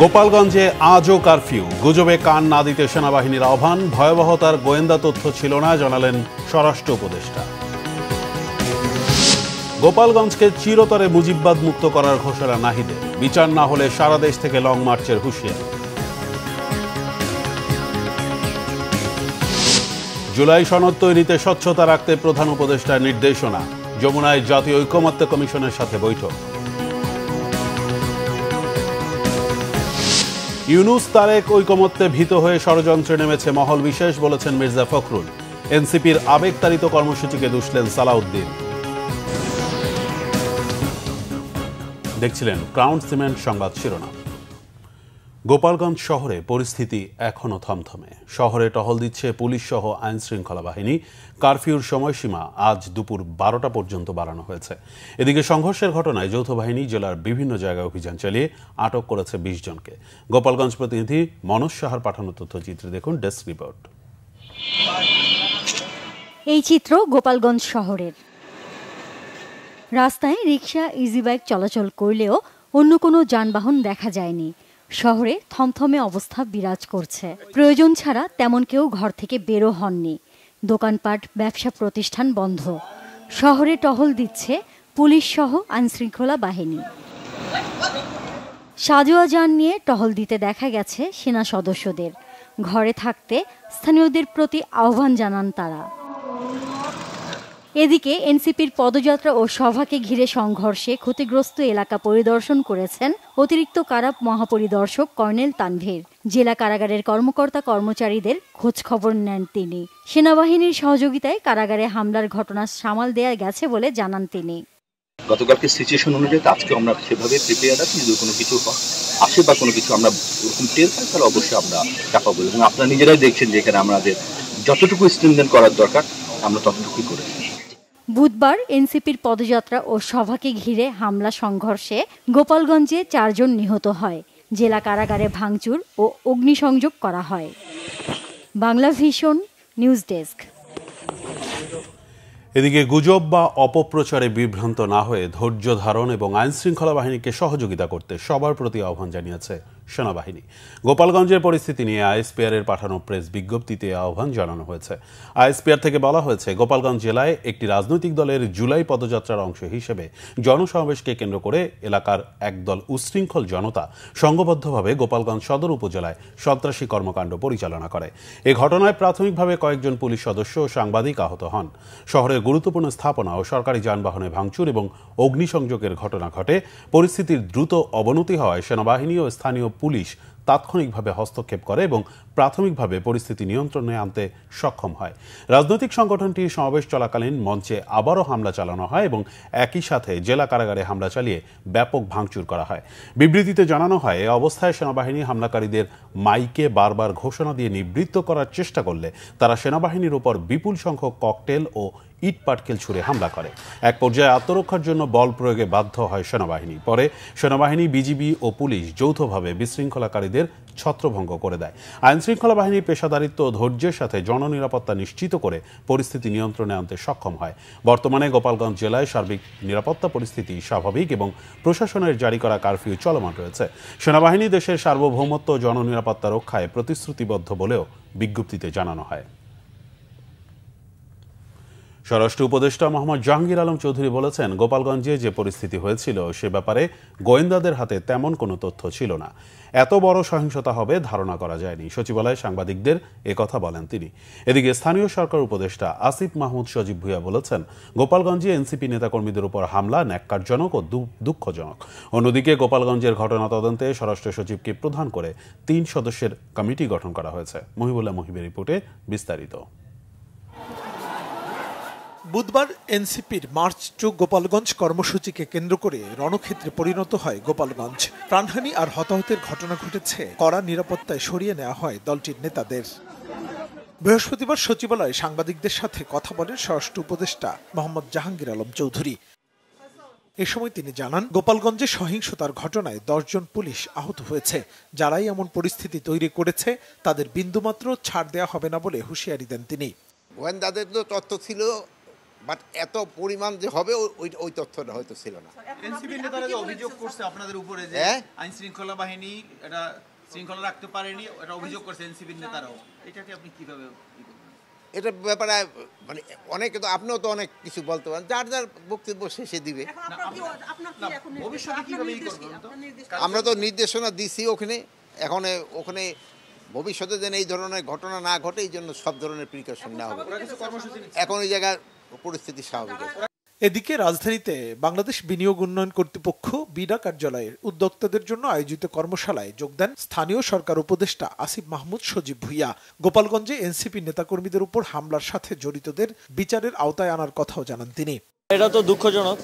গোপালগঞ্জে আজও কারফিউ, গুজবে কান না দিতে সেনাবাহিনীর আহ্বান। ভয়াবহতার গোয়েন্দা তথ্য ছিল না, জানালেন স্বরাষ্ট্র উপদেষ্টা। গোপালগঞ্জকে চিরতরে মুজিববাদ মুক্ত করার ঘোষণা নাহিদের, বিচার না হলে সারা দেশ থেকে লং মার্চের হুঁশিয়ারি। জুলাই সনদ তৈরিতে স্বচ্ছতা রাখতে প্রধান উপদেষ্টার নির্দেশনা। যমুনায় জাতীয় ঐকমত্য কমিশনের সাথে বৈঠক। ইউনুস তারেক ঐকমত্যে ভীত হয়ে ষড়যন্ত্রে নেমেছে মহল বিশেষ, বলেছেন মির্জা ফখরুল। এনসিপির আবেগতাড়িত কর্মসূচিকে দুষলেন সালাউদ্দিন। দেখছিলেন ক্রাউন সিমেন্ট সংবাদ শিরোনাম। গোপালগঞ্জ শহরে পরিস্থিতি এখনো থমথমে। শহরে টহল দিচ্ছে পুলিশ সহ আইন শৃঙ্খলা বাহিনী। কারফিউর সময়সীমা আজ দুপুর 12টা পর্যন্ত বাড়ানো হয়েছে। এদিকে সংঘর্ষের ঘটনায় যৌথ বাহিনী জেলার বিভিন্ন জায়গায় অভিযান চালিয়ে আটক করেছে 20 জনকে। গোপালগঞ্জ প্রতিনিধি মনোজ সাহার পাঠানো তথ্যচিত্রে দেখুন ডেস্ক রিপোর্ট। এই চিত্র গোপালগঞ্জ শহরের। রাস্তায় রিকশা, ইজি বাইক চলাচল করলেও অন্য কোনো যানবাহন দেখা যায়নি। শহরে থমথমে অবস্থা বিরাজ করছে। প্রয়োজন ছাড়া তেমন কেউ ঘর থেকে বেরো হননি। দোকানপাট, ব্যবসা প্রতিষ্ঠান বন্ধ। শহরে টহল দিচ্ছে পুলিশ সহ আইনশৃঙ্খলা বাহিনী। সাজোয়া যান নিয়ে টহল দিতে দেখা গেছে সেনা সদস্যদের। ঘরে থাকতে স্থানীয়দের প্রতি আহ্বান জানান তারা। এদিকে এনসিপির পদযাত্রা ও সভাকে ঘিরে সংঘর্ষে ক্ষতিগ্রস্ত এলাকা পরিদর্শন করেছেন অতিরিক্ত কারা মহাপরিদর্শক কর্নেল তানভীর। জেলা কারাগারের কর্মকর্তা কর্মচারীদের খোঁজ খবর নেন তিনি। সেনাবাহিনীর সহযোগিতায় কারাগারে হামলার ঘটনা সামাল দেয়া গেছে বলে জানান তিনি। গতকালকে সিচুয়েশন অনুযায়ী আজকে আমরা সেভাবে প্রিপেয়ার আছি। যদি কোনো কিছু আসে বা কোনো কিছু আমরা ওরকম টের পাই তাহলে অবশ্যই আমরা চাপাবো, এবং আপনারা নিজেরাই দেখছেন যে এখানে আমাদের যতটুকু স্ট্রেনথেন করার দরকার আমরা ততটুকুই করেছি। বুধবার এনসিপির পদযাত্রা ও সভাকে ঘিরে হামলা সংঘর্ষে গোপালগঞ্জে 4 জন নিহত হয়। জেলা কারাগারে ভাঙচুর ও অগ্নিসংযোগ করা হয়। Bangla vision news desk. এদিকে গুজব বা অপপ্রচারে বিভ্রান্ত না হয়ে ধৈর্য ধারণ এবং আইনশৃঙ্খলা বাহিনীকে সহযোগিতা করতে সবার প্রতি আহ্বান জানিয়েছে সেনাবাহিনী। গোপালগঞ্জের পরিস্থিতি নিয়ে আইএসপিআর-এর পাঠানো প্রেস বিজ্ঞপ্তিতে আহ্বান জানানো হয়েছে। আইএসপিআর থেকে বলা হয়েছে, গোপালগঞ্জ জেলায় একটি রাজনৈতিক দলের জুলাই পদযাত্রার অংশ হিসেবে জনসমাবেশকে কেন্দ্র করে এলাকার একদল উচ্ছৃঙ্খল জনতা সংঘবদ্ধভাবে গোপালগঞ্জ সদর উপজেলায় সন্ত্রাসী কর্মকাণ্ড পরিচালনা করে। এ ঘটনায় প্রাথমিকভাবে কয়েকজন পুলিশ সদস্য ও সাংবাদিক আহত হন। শহরের গুরুত্বপূর্ণ স্থাপনা ও সরকারি যানবাহনে ভাঙচুর এবং অগ্নিসংযোগের ঘটনা ঘটে। পরিস্থিতির দ্রুত অবনতি হওয়ায় সেনাবাহিনী ও স্থানীয় পুলিশ তাৎক্ষণিকভাবে হস্তক্ষেপ করে এবং প্রাথমিকভাবে পরিস্থিতি নিয়ন্ত্রণে আনতে সক্ষম হয়। রাজনৈতিক সংগঠনটির সমাবেশ চলাকালীন মঞ্চে আবারও হামলা চালানো হয় এবং একই সাথে জেলা কারাগারে হামলা চালিয়ে ব্যাপক ভাঙচুর করা হয়। বিবৃতিতে জানানো হয়, এ অবস্থায় সেনাবাহিনী হামলাকারীদের মাইকে বারবার ঘোষণা দিয়ে নিবৃত্ত করার চেষ্টা করলে তারা সেনাবাহিনীর উপর বিপুল সংখ্যক ককটেল ও ইট পাটকেল ছুড়ে হামলা করে। এক পর্যায়ে আত্মরক্ষার জন্য বল প্রয়োগে বাধ্য হয় সেনাবাহিনী। পরে সেনাবাহিনী, বিজিবি ও পুলিশ যৌথভাবে বিশৃঙ্খলাকারীদের ছত্রভঙ্গ করে দেয়। আইনশৃঙ্খলা বাহিনী পেশাদারিত্ব ও ধৈর্যের সাথে জননিরাপত্তা নিশ্চিত করে পরিস্থিতি নিয়ন্ত্রণে আনতে সক্ষম হয়। বর্তমানে গোপালগঞ্জ জেলায় সার্বিক নিরাপত্তা পরিস্থিতি স্বাভাবিক এবং প্রশাসনের জারি করা কারফিউ চলমান রয়েছে। সেনাবাহিনী দেশের সার্বভৌমত্ব ও জননিরাপত্তা রক্ষায় প্রতিশ্রুতিবদ্ধ বলেও বিজ্ঞপ্তিতে জানানো হয়। স্বরাষ্ট্র উপদেষ্টা মোহাম্মদ জাহাঙ্গীর আলম চৌধুরী বলেছেন, গোপালগঞ্জে যে পরিস্থিতি হয়েছিল সে ব্যাপারে গোয়েন্দাদের হাতে তেমন কোনো তথ্য ছিল না। এত বড় সহিংসতা হবে ধারণা করা যায়নি। সচিবালয়ে সাংবাদিকদের একথা বলেন তিনি। এদিকে স্থানীয় সরকার উপদেষ্টা আসিফ মাহমুদ সজীব ভুঁইয়া বলেছেন, গোপালগঞ্জে এনসিপি নেতাকর্মীদের উপর হামলা ন্যাক্কারজনক ও দুঃখজনক। অন্যদিকে গোপালগঞ্জের ঘটনা তদন্তে স্বরাষ্ট্র সচিবকে প্রধান করে 3 সদস্যের কমিটি গঠন করা হয়েছে। মহিবুল্লাহ মহিবের রিপোর্টে বিস্তারিত। বুধবার এনসিপির মার্চ টু গোপালগঞ্জ কর্মসূচিকে কেন্দ্র করে রণক্ষেত্রে পরিণত হয় গোপালগঞ্জ। প্রাণহানি আর হতাহতের ঘটনা ঘটেছে। কড়া নিরাপত্তায় সরিয়ে নেওয়া হয় দলটির নেতাদের। বৃহস্পতিবার সচিবালয়ে সাংবাদিকদের সাথে কথা বলেন স্বরাষ্ট্র উপদেষ্টা মোহাম্মদ জাহাঙ্গীর আলম চৌধুরী। এ সময় তিনি জানান, গোপালগঞ্জে সহিংসতার ঘটনায় 10 জন পুলিশ আহত হয়েছে। যারাই এমন পরিস্থিতি তৈরি করেছে তাদের বিন্দুমাত্র ছাড় দেওয়া হবে না বলে হুঁশিয়ারি দেন তিনি। গোয়েন্দাদের তো তথ্য ছিল বাট এত পরিমাণ যে হবে ওই তথ্যটা হয়তো ছিল না। এনসিপি নেতারা যে অভিযোগ করছে আপনাদের উপরে যে আইন শৃঙ্খলা বাহিনী এটা শৃঙ্খলা রাখতে পারেনি, এটা অভিযোগ করছে এনসিপি নেতারাও, এটাকে আপনি কিভাবে? এটার ব্যাপারে মানে অনেকে তো, আপনিও তো অনেক কিছু বলতে পারেন, যার যার বক্তব্য শেষে দিবে। আমরা তো নির্দেশনা দিছি ওখানে, ওখানে ভবিষ্যতে যেন এই ধরনের ঘটনা না ঘটে এই জন্য সব ধরনের প্রিকশন নেওয়া হবে। এখন ওই জায়গার পরিস্থিতি স্বাভাবিক। এদিকে রাজধানীতে বাংলাদেশ বিনিয়োগ উন্নয়ন কর্তৃপক্ষ বিডা কার্যালয়ের উদ্যোক্তাদের জন্য আয়োজিত কর্মশালায় যোগ দেন স্থানীয় সরকার উপদেষ্টা আসিফ মাহমুদ সজীব ভুইয়া। গোপালগঞ্জে এনসিপি নেতাকর্মীদের উপর হামলার সাথে জড়িতদের বিচারের আওতায় আনার কথাও জানান তিনি। এটা তো দুঃখজনক।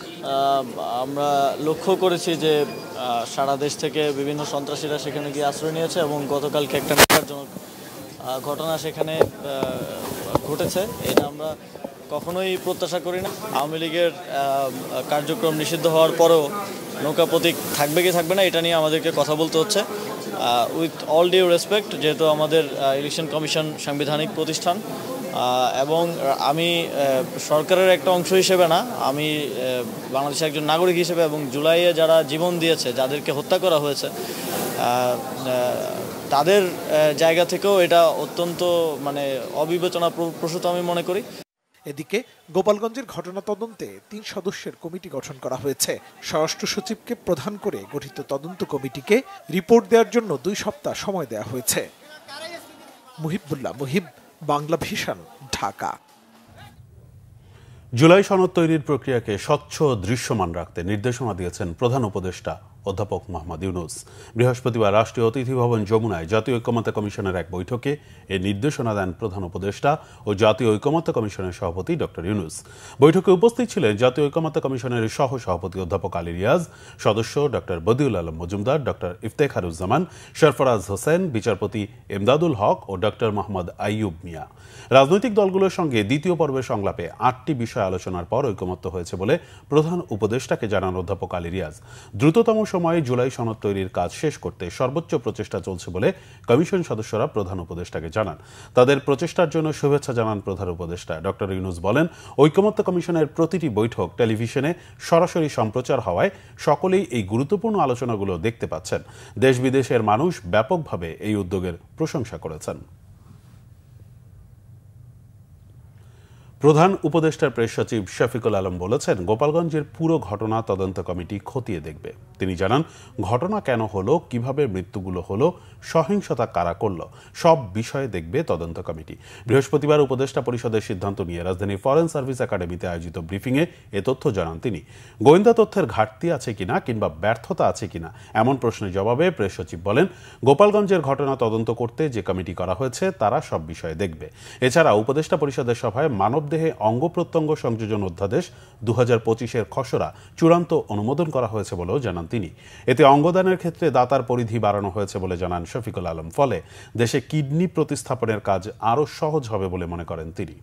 আমরা লক্ষ্য করেছি যে সারা দেশ থেকে বিভিন্ন সন্ত্রাসীরা সেখানে গিয়ে আশ্রয় নিয়েছে এবং গতকালকে একটা নেকারজনক ঘটনা সেখানে ঘটেছে। এটা আমরা কখনোই প্রত্যাশা করি না। আওয়ামী লীগের কার্যক্রম নিষিদ্ধ হওয়ার পরেও নৌকা প্রতীক থাকবে কি থাকবে না এটা নিয়ে আমাদেরকে কথা বলতে হচ্ছে। উইথ অল ডিউ রেসপেক্ট, যেহেতু আমাদের ইলেকশন কমিশন সাংবিধানিক প্রতিষ্ঠান এবং আমি সরকারের একটা অংশ হিসেবে না, আমি বাংলাদেশের একজন নাগরিক হিসেবে এবং জুলাইয়ে যারা জীবন দিয়েছে, যাদেরকে হত্যা করা হয়েছে, তাদের জায়গা থেকেও এটা অত্যন্ত মানে অবিবেচনা প্রসূত আমি মনে করি। এদিকে গোপালগঞ্জের ঘটনা তদন্তে 3 সদস্যের কমিটি গঠন করা হয়েছে। স্বরাষ্ট্র সচিবকে প্রধান করে গঠিত তদন্ত কমিটিকে রিপোর্ট দেওয়ার জন্য 2 সপ্তাহ সময় দেওয়া হয়েছে। মুহিবুল্লাহ মুহিব, বাংলা ভিশন, ঢাকা। জুলাই সনদ তৈরির প্রক্রিয়াকে স্বচ্ছ দৃশ্যমান রাখতে নির্দেশনা দিয়েছেন প্রধান উপদেষ্টা অধ্যাপক মোহাম্মদ ইউনূস। বৃহস্পতিবার রাষ্ট্রীয় অতিথি ভবন যমুনায় জাতীয় ঐকমত্য কমিশনের এক বৈঠকে এই নির্দেশনা দেন প্রধান উপদেষ্টা ও জাতীয় ঐকমত্য কমিশনের সভাপতি ডক্টর ইউনূস। বৈঠকে উপস্থিত ছিলেন জাতীয় ঐকমত্য কমিশনের সহ সভাপতি অধ্যাপক আলী রিয়াজ, সদস্য ডক্টর বদিউল আলম মজুমদার, ডক্টর ইফতেখারুজ্জামান, সরফরাজ হোসেন, বিচারপতি এমদাদুল হক ও ডক্টর মোহাম্মদ আইয়ুব মিয়া। রাজনৈতিক দলগুলোর সঙ্গে দ্বিতীয় পর্বের সংলাপে 8টি বিষয় আলোচনার পর ঐকমত্য হয়েছে বলে প্রধান উপদেষ্টাকে জানান অধ্যাপক আলী রিয়াজ। দ্রুততম সময়ে জুলাই সনদ তৈরির কাজ শেষ করতে সর্বোচ্চ প্রচেষ্টা চলছে বলে কমিশন সদস্যরা প্রধান উপদেষ্টাকে জানান। তাদের প্রচেষ্টার জন্য শুভেচ্ছা জানান প্রধান উপদেষ্টা। ডক্টর ইউনূস বলেন, ঐকমত্য কমিশনের প্রতিটি বৈঠক টেলিভিশনে সরাসরি সম্প্রচার হওয়ায় সকলেই এই গুরুত্বপূর্ণ আলোচনাগুলো দেখতে পাচ্ছেন। দেশ বিদেশের মানুষ ব্যাপকভাবে এই উদ্যোগের প্রশংসা করেছেন। প্রধান উপদেষ্টার প্রেস সচিব শফিকুল আলম বলেছেন, গোপালগঞ্জের পুরো ঘটনা তদন্ত কমিটি খতিয়ে দেখবে। তিনি জানান, ঘটনা কেন হলো, কিভাবে মৃত্যুগুলো হলো, সহিংসতা কারা করল, সব বিষয়ে দেখবে তদন্ত কমিটি। বৃহস্পতিবার উপদেষ্টা পরিষদের সিদ্ধান্ত নিয়ে রাজধানীর ফরেন সার্ভিস একাডেমিতে আয়োজিত ব্রিফিংয়ে এ তথ্য জানান তিনি। গোয়েন্দা তথ্যের ঘাটতি আছে কিনা কিংবা ব্যর্থতা আছে কিনা এমন প্রশ্নের জবাবে প্রেস সচিব বলেন, গোপালগঞ্জের ঘটনা তদন্ত করতে যে কমিটি করা হয়েছে তারা সব বিষয়ে দেখবে। এছাড়া উপদেষ্টা পরিষদের সভায় মানবদেহে অঙ্গ প্রত্যঙ্গ সংযোজন অধ্যাদেশ 2025-এর খসড়া চূড়ান্ত অনুমোদন করা হয়েছে বলেও জানান তিনি। এতে অঙ্গদানের ক্ষেত্রে দাতার পরিধি বাড়ানো হয়েছে বলে জানান শফিকুল আলম। ফলে দেশে কিডনি প্রতিস্থাপনের কাজ আরও সহজ হবে বলে মনে করেন তিনি।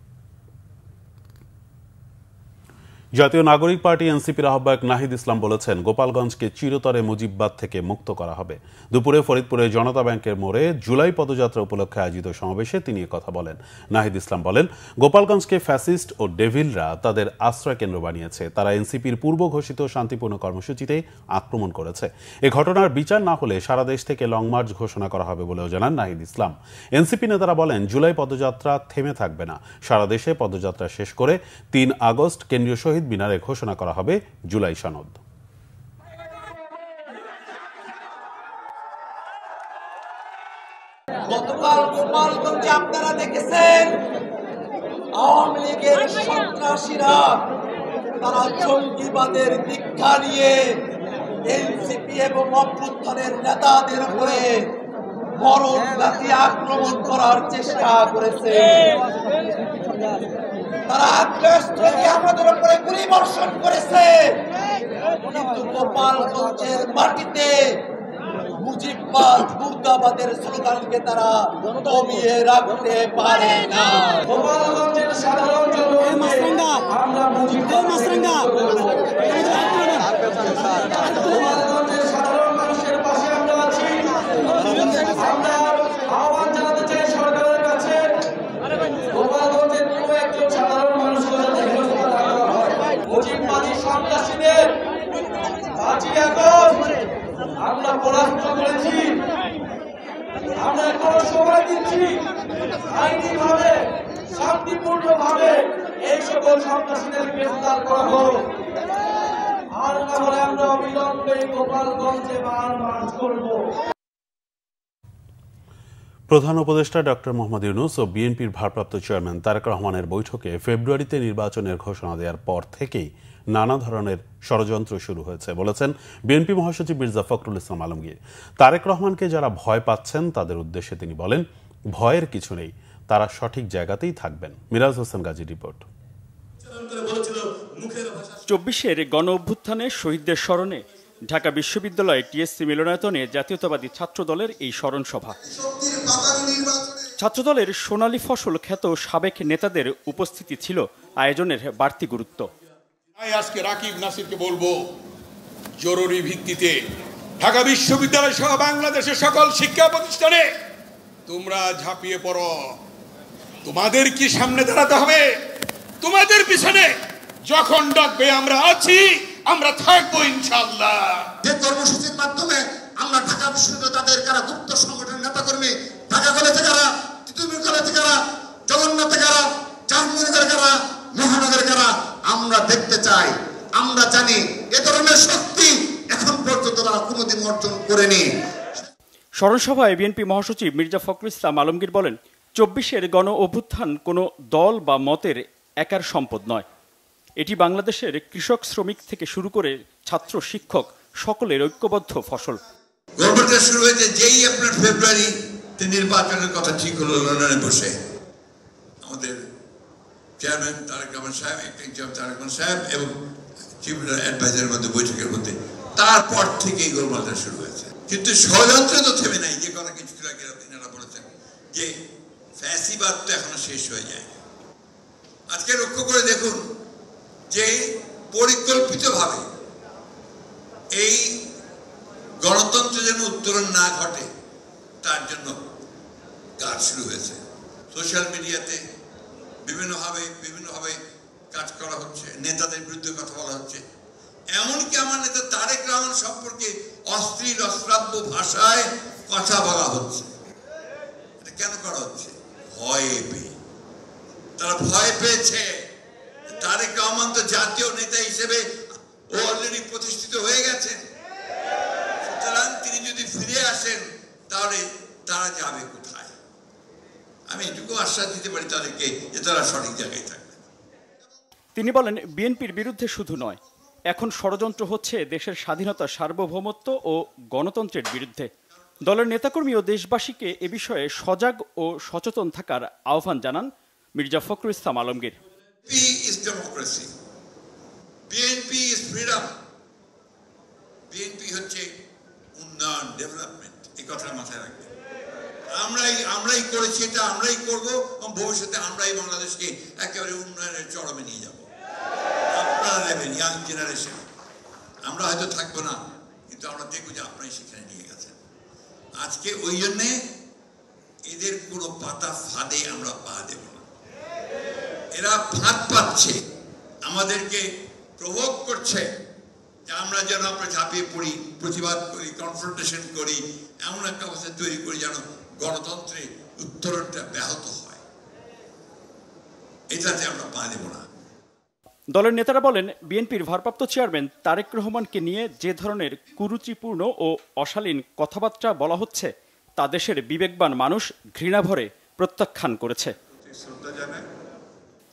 জাতীয় নাগরিক পার্টি এনসিপির আহ্বায়ক নাহিদ ইসলাম বলেছেন, গোপালগঞ্জকে চিরতরে মুজিববাদ থেকে মুক্ত করা হবে। দুপুরে ফরিদপুরে জনতা ব্যাংকের মোড়ে জুলাই পদযাত্রা উপলক্ষে আয়োজিত সমাবেশে তিনি কথা বলেন। নাহিদ ইসলাম বলেন, গোপালগঞ্জকে ফ্যাসিস্ট ও ডেভিলরা তাদের আশ্রয় কেন্দ্র বানিয়েছে। তারা এনসিপির পূর্ব ঘোষিত শান্তিপূর্ণ কর্মসূচিতে আক্রমণ করেছে। এ ঘটনার বিচার না হলে সারা দেশ থেকে লং মার্চ ঘোষণা করা হবে বলেও জানান নাহিদ ইসলাম। এনসিপি নেতারা বলেন, জুলাই পদযাত্রা থেমে থাকবে না। সারা দেশে পদযাত্রা শেষ করে 3 আগস্ট কেন্দ্রীয় শহীদ মিনারে ঘোষণা করা হবে জুলাই সনদ। গতকাল গোপালগঞ্জে আপনারা দেখেছেন আওয়ামী লীগের সন্ত্রাসীরা তারা জঙ্গিবাদের দীক্ষা নিয়ে এনসিপি এবং অভ্যুত্থানের নেতাদের উপরে মরণঘাতী আক্রমণ করার চেষ্টা করেছে। তারা আগ্নেয়াস্ত্র দিয়ে আমাদের উপরে গুলি বর্ষণ করেছে, কিন্তু গোপালগঞ্জের মাটিতে মুজিববাদ মুর্দাবাদের স্লোগানকে তারা দমিয়ে রাখতে পারে না। গোপালগঞ্জের সাধারণ জনগণকে আমরা গোপালগঞ্জের সাধারণ মানুষের পাশে আমরা আছি। আমরা আহ্বান জানাতে চাই সরকারের কাছে, গোপালগঞ্জের কোনো একজন সাধারণ মানুষ বলেছি আমরা এখন সময় দিচ্ছি আইনিভাবে শান্তিপূর্ণভাবে এই সকল সন্ত্রাসীদের গ্রেফতার করা হোক, আর না হলে আমরা অবিলম্বে গোপালগঞ্জে মার্চ করব। প্রধান উপদেষ্টা ডক্টর মোহাম্মদ ইউনূস ও বিএনপির ভারপ্রাপ্ত চেয়ারম্যান তারেক রহমানের বৈঠকে ফেব্রুয়ারিতে নির্বাচনের ঘোষণা দেওয়ার পর থেকেই নানা ধরনের ষড়যন্ত্র শুরু হয়েছে বলেছেন বিএনপি মহাসচিব মির্জা ফখরুল ইসলাম আলমগীর। তারেক রহমানকে যারা ভয় পাচ্ছেন তাদের উদ্দেশ্যে তিনি বলেন, ভয়ের কিছু নেই, তারা সঠিক জায়গাতেই থাকবেন। মিরাজ হোসেন গাজী রিপোর্ট। ২৪-এর গণ অভ্যুত্থানে শহীদদের স্মরণে ঢাকা বিশ্ববিদ্যালয়ে টিএসসি মিলনায়তনে জাতীয়তাবাদী ছাত্রদলের এই স্মরণ সভা। ছাত্রদলের সোনালী ফসল খ্যাত সাবেক নেতাদের উপস্থিতি ছিল আয়োজনের বাড়তি গুরুত্ব। আজকে রাকিব নাসিরকে বলবো, জরুরি ভিত্তিতে ঢাকা বিশ্ববিদ্যালয় সহ বাংলাদেশের সকল শিক্ষা প্রতিষ্ঠানে তোমরা ঝাঁপিয়ে পড়ো। তোমাদের কি সামনে দাঁড়াতে হবে, তোমাদের পিছনে যখন ডাকবে আমরা আছি, আমরা থাকবো ইনশাআল্লাহ। যে কর্মসূচির মাধ্যমে আমরা ঢাকা বিশ্ববিদ্যালয়ে তাদের কারা গুপ্ত সংগঠনের নেতা কর্মী, ঢাকা কলেজে কারা, তিতুমির কলেজে কারা, জগন্নাথে কারা, জাহাঙ্গীরনগরে কারা, মহানগরে কারা আমরা দেখতে চাই। আমরা জানি এ ধরনের শক্তি এখন পর্যন্ত তারা কোনোদিন অর্জন করেনি। স্মরণ সভায় বিএনপি মহাসচিব মির্জা ফখরুল ইসলাম আলমগীর বলেন, ২৪-এর গণ অভ্যুত্থান কোনো দল বা মতের একার সম্পদ নয়। এটি বাংলাদেশের কৃষক শ্রমিক থেকে শুরু করে ছাত্র শিক্ষক সকলের ঐক্যবদ্ধ ফসল। গণভোটটা শুরু হয়েছে যেই আপনার ফেব্রুয়ারিতে নির্বাচনের কথা ঠিক হলো লন্ডনে বসে, আমাদের চেয়ারম্যান তারেক রহমান সাহেব, অ্যাক্টিং তারেক রহমান সাহেব এবং চিফ অ্যাডভাইজারের মধ্যে বৈঠকের মধ্যে, তারপর থেকেই গোলমালটা শুরু হয়েছে। কিন্তু ষড়যন্ত্র তো থেমে নাই। যে কথা কিছু আগে আপনারা বলেছেন যে ফ্যাসিবাদ তো এখনো শেষ হয়ে যায়। আজকে লক্ষ্য করে দেখুন যে পরিকল্পিতভাবে এই গণতন্ত্র যেন উত্তরণ না ঘটে তার জন্য কাজ শুরু হয়েছে। সোশ্যাল মিডিয়াতে বিভিন্নভাবে কাজ করা হচ্ছে, নেতাদের বিরুদ্ধে কথা বলা হচ্ছে। এমনকি আমার নেতা তারেক রহমান সম্পর্কে অশ্লীল অশ্রাব্য ভাষায় কথা বলা হচ্ছে। এটা কেন করা হচ্ছে? ভয়ে পেয়ে। তারা ভয় পেয়েছে। তারেক রহমান তো জাতীয় নেতা হিসেবে ও অলরেডি প্রতিষ্ঠিত হয়ে গেছেন। সুতরাং তিনি যদি ফিরে আসেন তাহলে তারা যাবে কোথায়? আমি এটুকু আশ্বাস দিতে পারি তাদেরকে যে তারা সঠিক জায়গায় থাকবে। তিনি বলেন, বিএনপির বিরুদ্ধে শুধু নয়, এখন ষড়যন্ত্র হচ্ছে দেশের স্বাধীনতা, সার্বভৌমত্ব ও গণতন্ত্রের বিরুদ্ধে। দলের নেতাকর্মী ও দেশবাসীকে এ বিষয়ে সজাগ ও সচেতন থাকার আহ্বান জানান Mirza Fakhrul Islam Alamgir. BNP is democracy. BNP is freedom. BNP হচ্ছে উন্নয়ন, ডেভেলপমেন্ট। এই কথাটা মাথায় রাখবেন। আমরাই করেছি, এটা আমরাই করব এবং ভবিষ্যতে আমরাই বাংলাদেশকে একেবারে উন্নয়নের চরমে নিয়ে যাব। আপনারা নেবেন, ইয়াং জেনারেশন। আমরা হয়তো থাকবো না, কিন্তু আমরা দেখবো যে আপনারাই সেখানে নিয়ে গেছেন। আজকে ওই জন্যে এদের কোনো পাতা ফাঁদে আমরা পা দেব না। এরা ফাঁদ পাচ্ছে, আমাদেরকে প্রভোগ করছে যে আমরা যেন আমরা ঝাঁপিয়ে পড়ি, প্রতিবাদ করি, কনফ্রন্টেশন করি, এমন একটা অবস্থা তৈরি করি যেন গণতন্ত্রের উত্তরণটা ব্যাহত হয়। এটাতে আমরা পা দেব না। দলের নেতারা বলেন, বিএনপির ভারপ্রাপ্ত চেয়ারম্যান তারেক রহমানকে নিয়ে যে ধরনের কুরুচিপূর্ণ ও অশালীন কথাবার্তা বলা হচ্ছে তা দেশের বিবেকবান মানুষ ঘৃণাভরে প্রত্যাখ্যান করেছে।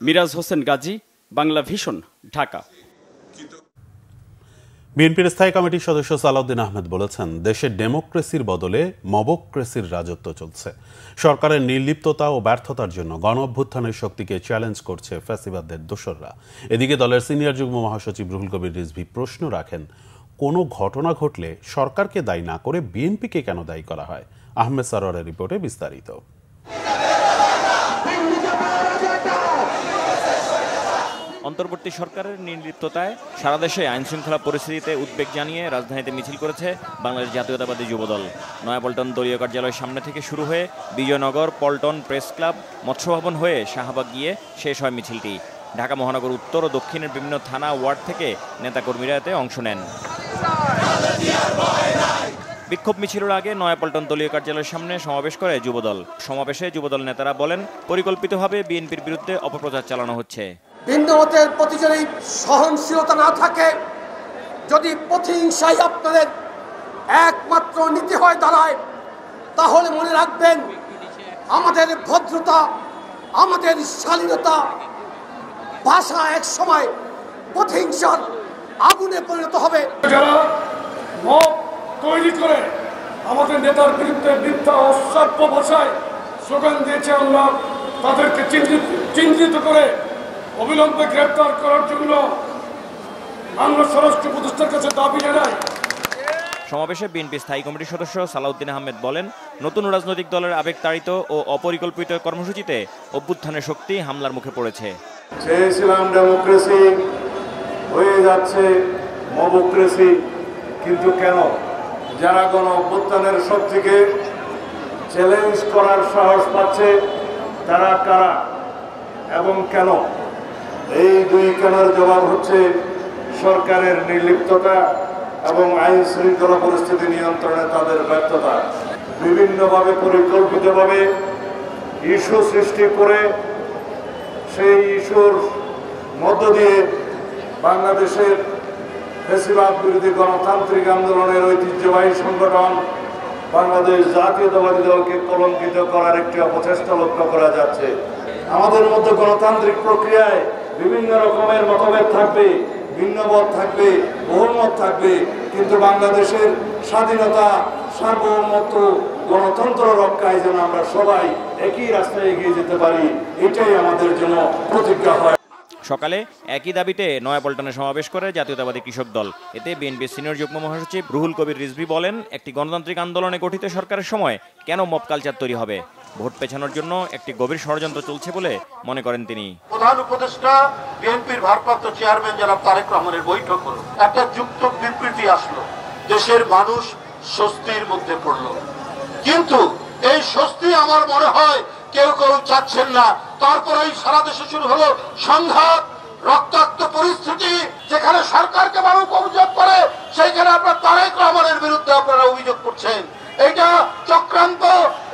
মিরাজ হোসেন গাজী, বাংলা ভিশন, ঢাকা। বিএনপির স্থায়ী কমিটির সদস্য সালাউদ্দিন আহমেদ বলেছেন, দেশে ডেমোক্রেসির বদলে মবক্রেসির রাজত্ব চলছে। সরকারের নির্লিপ্ততা ও ব্যর্থতার জন্য গণ অভ্যুত্থানের শক্তিকে চ্যালেঞ্জ করছে ফ্যাসিবাদদের দোসররা। এদিকে দলের সিনিয়র যুগ্ম মহাসচিব রুহুল কবির রিজভী প্রশ্ন রাখেন, কোনো ঘটনা ঘটলে সরকারকে দায়ী না করে বিএনপিকে কেন দায়ী করা হয়? আহমেদ সারোয়ারের রিপোর্টে বিস্তারিত। অন্তর্বর্তী সরকারের নির্লিপ্ততায় সারা দেশে আইনশৃঙ্খলা পরিস্থিতিতে উদ্বেগ জানিয়ে রাজধানীতে মিছিল করেছে বাংলাদেশ জাতীয়তাবাদী যুবদল। নয়াপল্টন দলীয় কার্যালয়ের সামনে থেকে শুরু হয়ে বিজয়নগর, পল্টন, প্রেস ক্লাব, মৎস্যভবন হয়ে শাহবাগ গিয়ে শেষ হয় মিছিলটি। ঢাকা মহানগর উত্তর ও দক্ষিণের বিভিন্ন থানা, ওয়ার্ড থেকে নেতাকর্মীরা এতে অংশ নেন। বিক্ষোভ মিছিলের আগে নয়াপল্টন দলীয় কার্যালয়ের সামনে সমাবেশ করে যুবদল। সমাবেশে যুবদল নেতারা বলেন, পরিকল্পিতভাবে বিএনপির বিরুদ্ধে অপপ্রচার চালানো হচ্ছে। ভিন্নমতের প্রতি যদি সহনশীলতা না থাকে, যদি প্রতিহিংসাই আপনাদের একমাত্র নীতি হয়ে দাঁড়ায়, তাহলে মনে রাখবেন আমাদের ভদ্রতা, আমাদের শালীনতা, ভাষা এক সময় প্রতিহিংসার আগুনে পরিণত হবে। যারা মব তৈরি করে আমাদের নেতার বিরুদ্ধে মিথ্যা অসভ্য ভাষায় স্লোগান দিয়েছে, আমরা তাদেরকে চিহ্নিত করে অবিলম্বে গ্রেপ্তার করার জন্য আমরা স্বরাষ্ট্র উপদেষ্টার কাছে দাবি জানাই। সমাবেশে বিএনপি স্থায়ী কমিটির সদস্য সালাউদ্দিন আহমেদ বলেন, নতুন রাজনৈতিক দলের আবেগতাড়িত ও অপরিকল্পিত কর্মসূচিতে অভ্যুত্থানের শক্তি হামলার মুখে পড়েছে। চেয়েছিলাম ডেমোক্রেসি, হয়ে যাচ্ছে মবক্রেসি। কিন্তু কেন? যারা গণ অভ্যুত্থানের শক্তিকে চ্যালেঞ্জ করার সাহস পাচ্ছে তারা কারা এবং কেন? এই দুই কেনার জবাব হচ্ছে সরকারের নির্লিপ্ততা এবং আইন শৃঙ্খলা পরিস্থিতি নিয়ন্ত্রণে তাদের ব্যর্থতা। বিভিন্নভাবে পরিকল্পিতভাবে ইস্যু সৃষ্টি করে সেই ইস্যুর মধ্য দিয়ে বাংলাদেশের ফ্যাসিবাদ বিরোধী গণতান্ত্রিক আন্দোলনের ঐতিহ্যবাহী সংগঠন বাংলাদেশ জাতীয়তাবাদী দলকে কলঙ্কিত করার একটি অপচেষ্টা লক্ষ্য করা যাচ্ছে। আমাদের মধ্যে গণতান্ত্রিক প্রক্রিয়ায় বিভিন্ন রকমের মতভেদ থাকবে, ভিন্নমত থাকবে, বহুমত থাকবে, কিন্তু বাংলাদেশের স্বাধীনতা, সার্বভৌমত্ব, গণতন্ত্র রক্ষায় যেন আমরা সবাই একই রাস্তায় এগিয়ে যেতে পারি, এটাই আমাদের জন্য প্রতিজ্ঞা হয়। সকালে একই দাবিতে নয়াপল্টনে সমাবেশ করে জাতীয়তাবাদী কৃষক দল। এতে বিএনপির সিনিয়র যুগ্ম মহাসচিব রুহুল কবির রিজভী বলেন, একটি গণতান্ত্রিক আন্দোলনে গঠিত সরকারের সময় কেন মব কালচার তৈরি হবে? ভোট পেছানোর জন্য একটি গভীর ষড়যন্ত্র চলছে বলে মনে করেন তিনি। প্রধান উপদেষ্টা বিএনপির ভারপ্রাপ্ত চেয়ারম্যান জনাব তারেক রহমানের বৈঠক হলো, একটা যুক্ত বিবৃতি আসলো, দেশের মানুষ স্বস্তির মধ্যে পড়লো। কিন্তু এই স্বস্তি আমার মনে হয় কেউ কেউ চাচ্ছেন না। তারপরেই সারা দেশে শুরু হলো সংঘাত, রক্তাক্ত পরিস্থিতি, যেখানে সরকারকে মানুষ অভিযোগ করে সেইখানে আপনার তারেক রহমানের বিরুদ্ধে আপনারা অভিযোগ করছেন। এটা চক্রান্ত,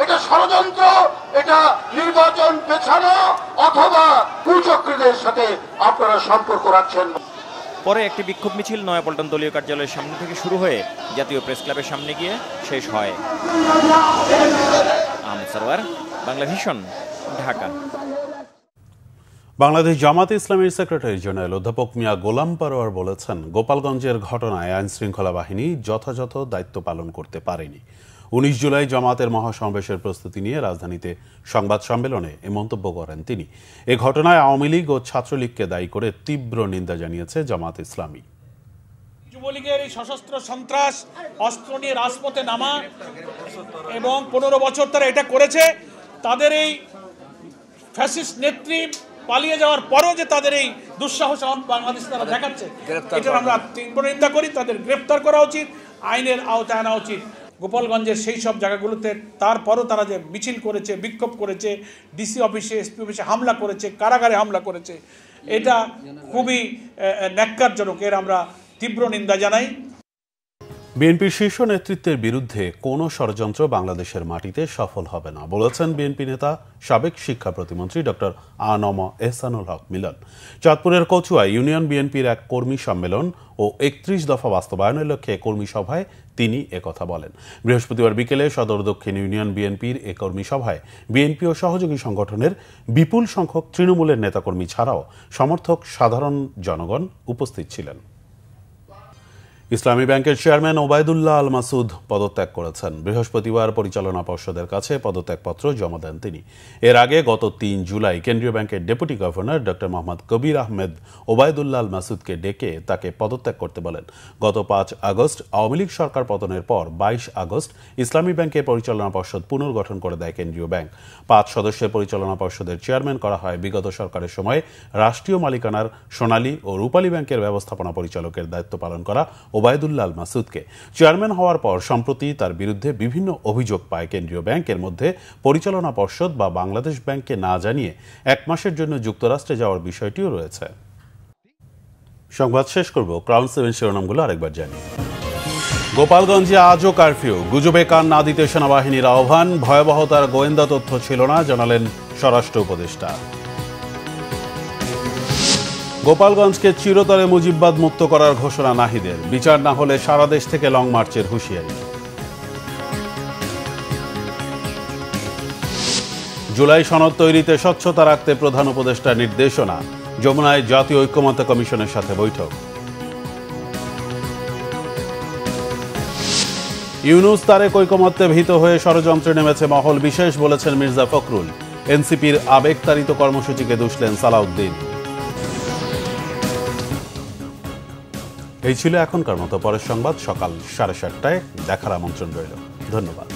এটা ষড়যন্ত্র, এটা নির্বাচন পেছানো অথবা কুচক্রীদের সাথে আপনারা সম্পর্ক রাখছেন। পরে একটি বিক্ষোভ মিছিল নয়াপল্টন দলীয় কার্যালয়ের সামনে থেকে শুরু হয়ে জাতীয় প্রেস ক্লাবের সামনে গিয়ে শেষ হয়। আহমেদ সরওয়ার, বাংলা ভিশন, ঢাকা। বাংলাদেশ জামাতে ইসলামীর সেক্রেটারি জেনারেল অধ্যাপক মিয়া গোলাম পরোয়ার বলেছেন, গোপালগঞ্জের ঘটনায় আইন শৃঙ্খলা বাহিনী যথাযথ দায়িত্ব পালন করতে পারেনি। 19 জুলাই জামাতের মহাসমাবেশের প্রস্তুতি নিয়ে রাজধানীতে সংবাদ সম্মেলনে এ মন্তব্য করেন তিনি। এ ঘটনায় আওয়ামী লীগ ও ছাত্রলীগকে দায়ী করে তীব্র নিন্দা জানিয়েছে জামাত ইসলামী। যুবলীগের এই সশস্ত্র সন্ত্রাস, অস্ত্র নিয়ে রাজপথে নামা এবং 15 বছর তারা এটা করেছে, তাদের এই ফ্যাসিস্ট নেত্রী পালিয়ে যাওয়ার পরও যে তাদের এই দুঃসাহস বাংলাদেশ তারা দেখাচ্ছে, এটা আমরা তীব্র নিন্দা করি। তাদের গ্রেফতার করা উচিত, আইনের আওতায় আনা উচিত। গোপালগঞ্জের সেই সব জায়গাগুলোতে তারপরও তারা যে মিছিল করেছে, বিক্ষোভ করেছে, ডিসি অফিসে, এসপি অফিসে হামলা করেছে, কারাগারে হামলা করেছে, এটা খুবই ন্যাক্কারজনক। এর আমরা তীব্র নিন্দা জানাই। বিএনপির শীর্ষ নেতৃত্বের বিরুদ্ধে কোনো ষড়যন্ত্র বাংলাদেশের মাটিতে সফল হবে না বলেছেন বিএনপি নেতা সাবেক শিক্ষা প্রতিমন্ত্রী ডক্টর আ.ন.ম এহসানুল হক মিলন। চাঁদপুরের কচুয়ায় ইউনিয়ন বিএনপির এক কর্মী সম্মেলন ও 31 দফা বাস্তবায়নের লক্ষ্যে কর্মী সভায় তিনি একথা বলেন। বৃহস্পতিবার বিকেলে সদর দক্ষিণ ইউনিয়ন বিএনপির এ কর্মী সভায় বিএনপি ও সহযোগী সংগঠনের বিপুল সংখ্যক তৃণমূলের নেতাকর্মী ছাড়াও সমর্থক সাধারণ জনগণ উপস্থিত ছিলেন। ইসলামী ব্যাংকের চেয়ারম্যান ওবায়দুল্লাহ আল মাসুদ পদত্যাগ করেছেন। বৃহস্পতিবার পরিচালনা পর্ষদের কাছে পদত্যাগপত্র জমা দেন তিনি। এর আগে গত 3 জুলাই কেন্দ্রীয় ব্যাংকের ডেপুটি গভর্নর ডক্টর মোহাম্মদ কবির আহমেদ ওবায়দুল্লাহ আল মাসুদকে ডেকে তাকে পদত্যাগ করতে বলেন। গত 5 আগস্ট আওয়ামী লীগ সরকার পতনের পর 22 আগস্ট ইসলামী ব্যাংকের পরিচালনা পর্ষদ পুনর্গঠন করে দেয় কেন্দ্রীয় ব্যাংক। 5 সদস্যের পরিচালনা পর্ষদের চেয়ারম্যান করা হয় বিগত সরকারের সময় রাষ্ট্রীয় মালিকানার সোনালী ও রূপালী ব্যাংকের ব্যবস্থাপনা পরিচালকের দায়িত্ব পালন করা ওবায়দুল্লাহ আল মাসুদকে। চেয়ারম্যান হওয়ার পর সম্প্রতি তার বিরুদ্ধে বিভিন্ন অভিযোগ পায় কেন্দ্রীয় ব্যাংকের মধ্যে পরিচালনা পর্ষদ বা বাংলাদেশ ব্যাংককে না জানিয়ে 1 মাসের জন্য যুক্তরাষ্ট্রে যাওয়ার বিষয়টিও রয়েছে। সংবাদ শেষ করব, ক্রাউন 7 শিরোনামগুলো আরেকবার জানিয়ে। গোপালগঞ্জে আজও কারফিউ, গুজবে কান না দিতে সেনাবাহিনীর আহ্বান। ভয়াবহতার গোয়েন্দা তথ্য ছিল না, জানালেন স্বরাষ্ট্র উপদেষ্টা। গোপালগঞ্জকে চিরতরে মুজিববাদ মুক্ত করার ঘোষণা নাহিদের, বিচার না হলে সারা দেশ থেকে লং মার্চের হুঁশিয়ারি। জুলাই সনদ তৈরিতে স্বচ্ছতা রাখতে প্রধান উপদেষ্টার নির্দেশনা। যমুনায় জাতীয় ঐক্যমত্য কমিশনের সাথে বৈঠক। ইউনূস তারেক ঐকমত্যে ভীত হয়ে ষড়যন্ত্রে নেমেছে মহল, বিশেষ বলেছেন মির্জা ফখরুল। এনসিপির আবেগতাড়িত কর্মসূচিকে দুষলেন সালাউদ্দিন। এই ছিল এখনকার মতো। পরের সংবাদ সকাল 7:30টায় দেখার আমন্ত্রণ রইল। ধন্যবাদ।